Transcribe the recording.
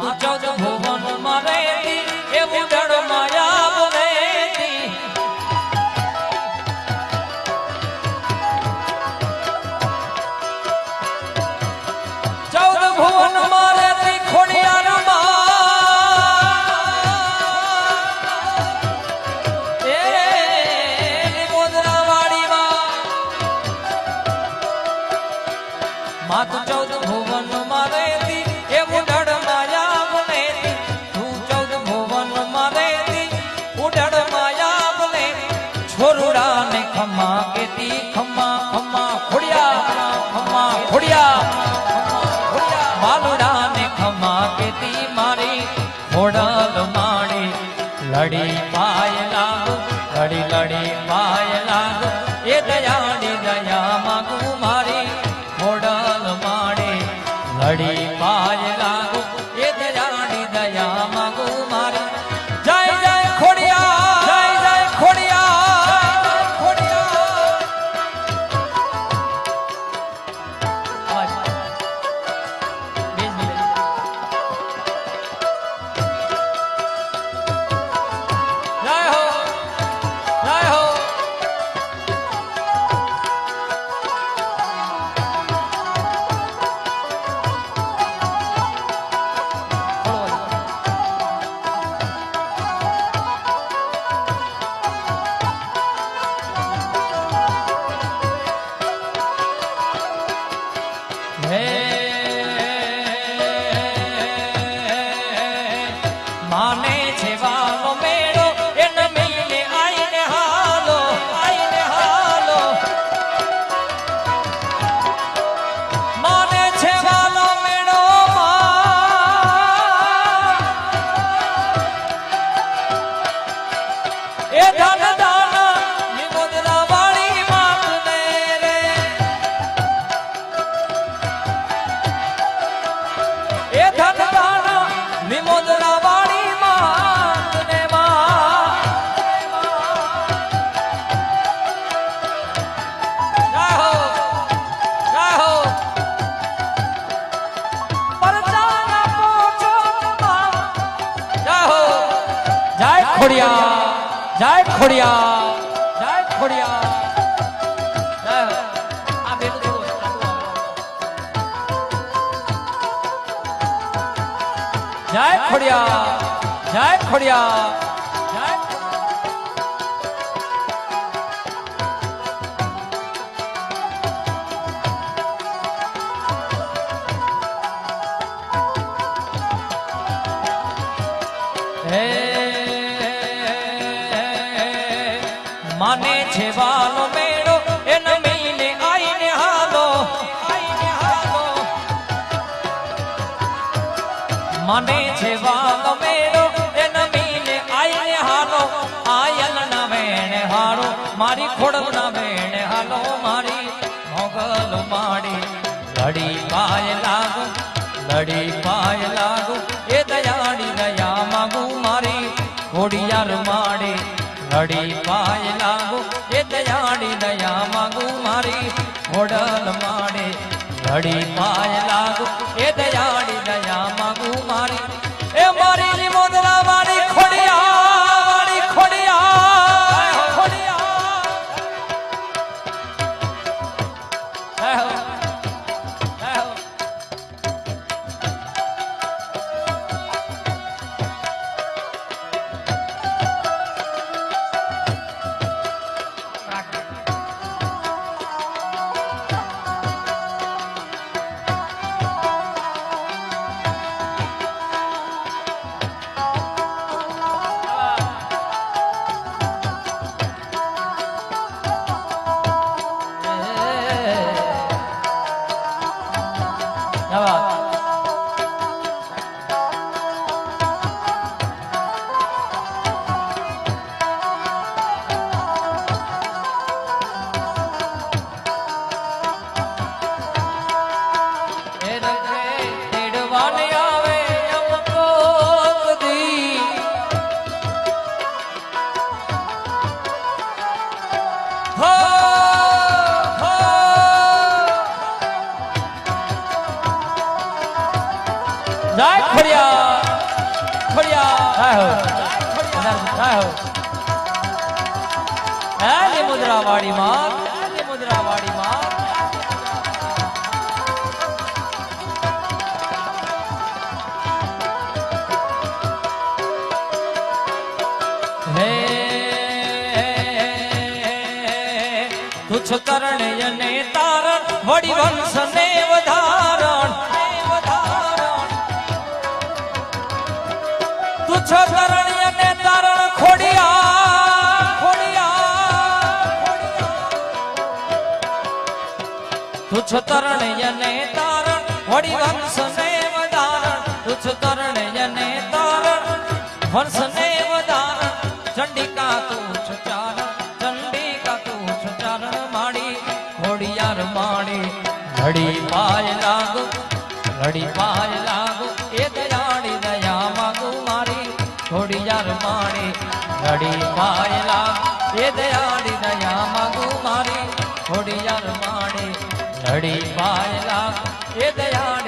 માતું 14 ભુવન મારે એવું જળ માયા બને 14 ભુવન મારે ખોડિયાર માતું 14 ભુવન મારે એવું જળ માયા બને તું 14 ભુવન મારે ઉડળ માયા બને છોરુડા ને ખમા કેતી ખમા ખમા ખોડિયા માલુડા ને ખમા કેતી મારી ખોડલ માડી લડી પાય લાગુ લડી પાય લાગુ એ દયાળી દયા માગુ મારી ખોડલ માડે લડી પાય લાગુ એ દયાળી દયા માગુ મારી જય જય ખોડિયા જય જય ખોડિયા ખોડિયા જય હો જય હો માને છે વાલો મેળો એને મિલે આઈને હાલો માને છે વાલો મેળો એ ધન દાન નિમોદરા વાળી માતને રે એ ધન દાન નિમોદરા વાળી ખોડિયા જય ખોડિયા જય ખોડિયા જય આ બેન જય ખોડિયા જય ખોડિયા જય હે માને છે વાલો મેળો એને મિલે આઈને હાલો માને છે વાલો મેળો એને મિલે આઈને હાલો આયલ ના વેણે હારો મારી ખોડલ ના વેણે હાલો મારી મોગલ માડી લડી પાય લાગુ એ દયાળી દયા માગુ મારી ખોડિયાર માડી લડી પાય લાગુ એ દયાળી દયા માગુ મારી ખોડલ માડે લડી પાય લાગુ એ દયાળી દયા માગુ મારી એ મારી નિમોદરા વાળી ખોડિયાર ખોડિયાર મુદ્રા વાળી માં મુદ્રા વાળી માં તુચ્છ કરણ્ય ને તારણ વડી વંશ ને વધારણ તુચ્છ કરણ્ય ને તારણ ખોડિયાર તુચ્છ કરણ્ય ને તારણ વડી વંશ ને વધારણ તુચ્છ કરણ્ય ને તારણ વંશ ને વધારણ ચંડિકા તુચ્છ ચારણ ચંડિકા તુચ્છ ચારણ માડી ખોડિયાર માડી ઘડી પાય લાગુ એ દયાળી દયા માંગુ મારી ખોડિયાર માડી ઘડી પાય લાગુ એ દયાળી દયા માંગુ મારી ખોડિયાર માડી ઘડી પાય લાગુ એ દયાળી